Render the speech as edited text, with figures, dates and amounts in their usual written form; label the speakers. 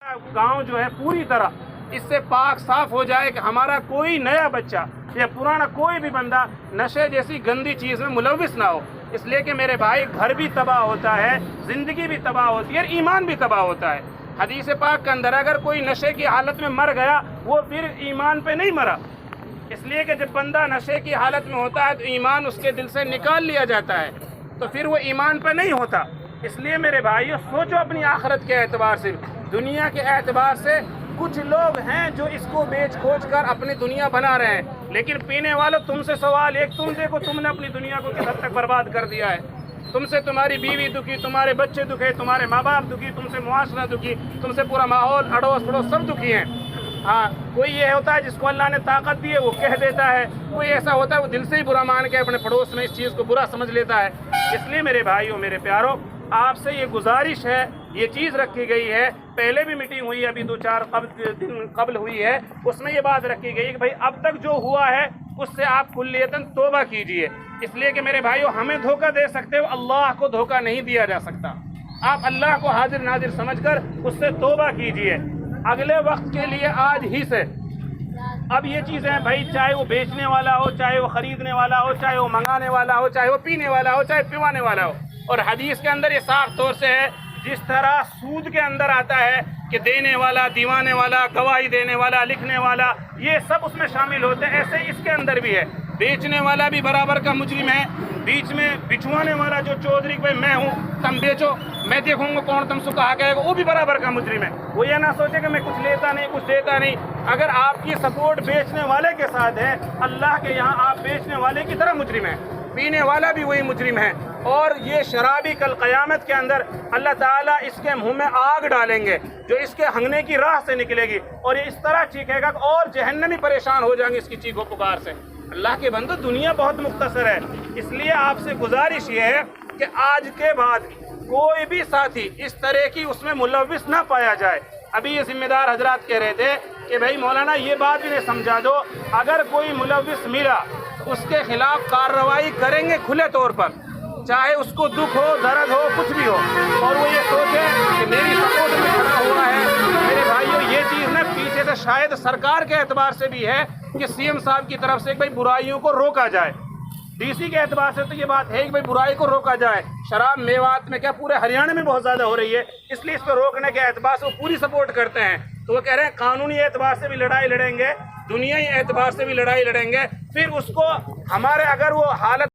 Speaker 1: गांव जो है पूरी तरह इससे पाक साफ हो जाए कि हमारा कोई नया बच्चा या पुराना कोई भी बंदा नशे जैसी गंदी चीज़ में मुलविस ना हो। इसलिए कि मेरे भाई घर भी तबाह होता है, ज़िंदगी भी तबाह होती है, ईमान भी तबाह होता है। हदीस पाक के अंदर अगर कोई नशे की हालत में मर गया वो फिर ईमान पे नहीं मरा, इसलिए कि जब बंदा नशे की हालत में होता है तो ईमान उसके दिल से निकाल लिया जाता है, तो फिर वो ईमान पे नहीं होता। इसलिए मेरे भाइयों सोचो अपनी आखिरत के एतबार से, दुनिया के एतबार से कुछ लोग हैं जो इसको बेच खोज कर अपनी दुनिया बना रहे हैं, लेकिन पीने वालों तुमसे सवाल एक, तुम देखो तुमने अपनी दुनिया को किस हद तक बर्बाद कर दिया है। तुमसे तुम्हारी बीवी दुखी, तुम्हारे बच्चे दुखे, तुम्हारे माँ बाप दुखी, तुमसे मुआशरा दुखी, तुमसे पूरा माहौल अड़ोस पड़ोस सब दुखी हैं। हाँ, कोई ये होता है जिसको अल्लाह ने ताकत दी है वो कह देता है, कोई ऐसा होता है वो दिल से ही बुरा मान के अपने पड़ोस में इस चीज़ को बुरा समझ लेता है। इसलिए मेरे भाइयों मेरे प्यारों, आपसे ये गुजारिश है, ये चीज़ रखी गई है, पहले भी मीटिंग हुई है, अभी 2-4 दिन कबल हुई है, उसमें ये बात रखी गई कि भाई अब तक जो हुआ है उससे आप कुल्लियतन तौबा कीजिए। इसलिए कि मेरे भाइयों हमें धोखा दे सकते हो, अल्लाह को धोखा नहीं दिया जा सकता। आप अल्लाह को हाजिर नाजिर समझकर उससे तौबा कीजिए अगले वक्त के लिए आज ही से। अब ये चीज़ें भाई, चाहे वो बेचने वाला हो, चाहे वो ख़रीदने वाला हो, चाहे वो मंगाने वाला हो, चाहे वो पीने वाला हो, चाहे पिवाने वाला हो, और हदीस के अंदर ये साफ तौर से है, जिस तरह सूद के अंदर आता है कि देने वाला, दीवाने वाला, गवाही देने वाला, लिखने वाला, ये सब उसमें शामिल होते हैं, ऐसे इसके अंदर भी है। बेचने वाला भी बराबर का मुजरिम है, बीच में बिछवाने वाला जो चौधरी भाई मैं हूँ तुम बेचो मैं देखूंगा कौन तुमसे कहा कहेगा, वो भी बराबर का मुजरिम है। वो ये ना सोचे कि मैं कुछ लेता नहीं कुछ देता नहीं। अगर आपकी सपोर्ट बेचने वाले के साथ है, अल्लाह के यहाँ आप बेचने वाले की तरह मुजरिम है, पीने वाला भी वही मुजरिम है। और ये शराबी कल क़यामत के अंदर अल्लाह ताला इसके मुंह में आग डालेंगे जो इसके हंगने की राह से निकलेगी, और ये इस तरह चीखेगा और जहन्नमी परेशान हो जाएंगे इसकी चीखों पुकार से। अल्लाह के बंदो, दुनिया बहुत मुख्तसर है, इसलिए आपसे गुजारिश ये है कि आज के बाद कोई भी साथी इस तरह की उसमें मुलविस ना पाया जाए। अभी ये जिम्मेदार हजरात कह रहे थे कि भाई मौलाना ये बात भी नहीं समझा दो, अगर कोई मुलविस मिला उसके खिलाफ कार्रवाई करेंगे खुले तौर पर, चाहे उसको दुख हो, दर्द हो, कुछ भी हो, और वो ये सोचे कि मेरी सपोर्ट में खड़ा हुआ है। मेरे भाइयों ये चीज़ ना पीछे से शायद सरकार के एतबार से भी है कि सीएम साहब की तरफ से भाई बुराइयों को रोका जाए, डीसी के एतबार से तो ये बात है कि भाई बुराई को रोका जाए। शराब मेवात में क्या पूरे हरियाणा में बहुत ज़्यादा हो रही है, इसलिए इसको रोकने के एतबार से वो पूरी सपोर्ट करते हैं। तो वो कह रहे हैं कानूनी एतबार से भी लड़ाई लड़ेंगे, दुनियाई एतबार से भी लड़ाई लड़ेंगे, फिर उसको हमारे अगर वो हालत